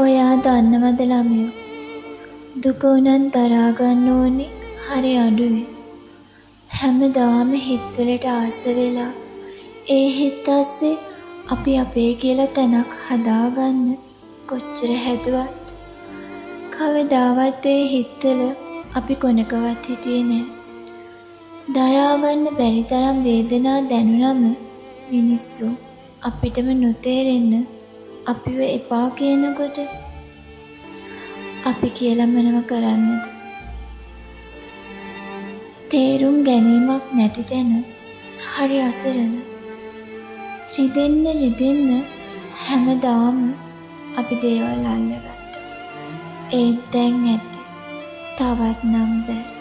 ඔයා දන්නවද ළමයෝ, දුක උනත් දරා ගන්න ඕනේ හරි අඩුයි. හැමදාම හිත්වලට ආස වෙලා ඒ හිත් අස්සේ අපි අපේ කියලා තැනක් හදාගන්න කොච්චර හැදුවත් කවදාවත් ඒ හිත්වල අපි කොනකවත් හිටියේ නෑ. දරාගන්න බැරි තරම් වේදනා දැනුනම මිනිස්සු අපිටම නොතේරෙන්න අපිව එපා කියනකොට අපි කියලා මොනව කරන්නද? තේරුම් ගැනීමක් නැති තැන හරි අසරණ. රිදෙන්න හැමදාම අපි දේවල් අල්ලගත්තා. ඒත් දැන් ඇති තවත් නම් බෑ.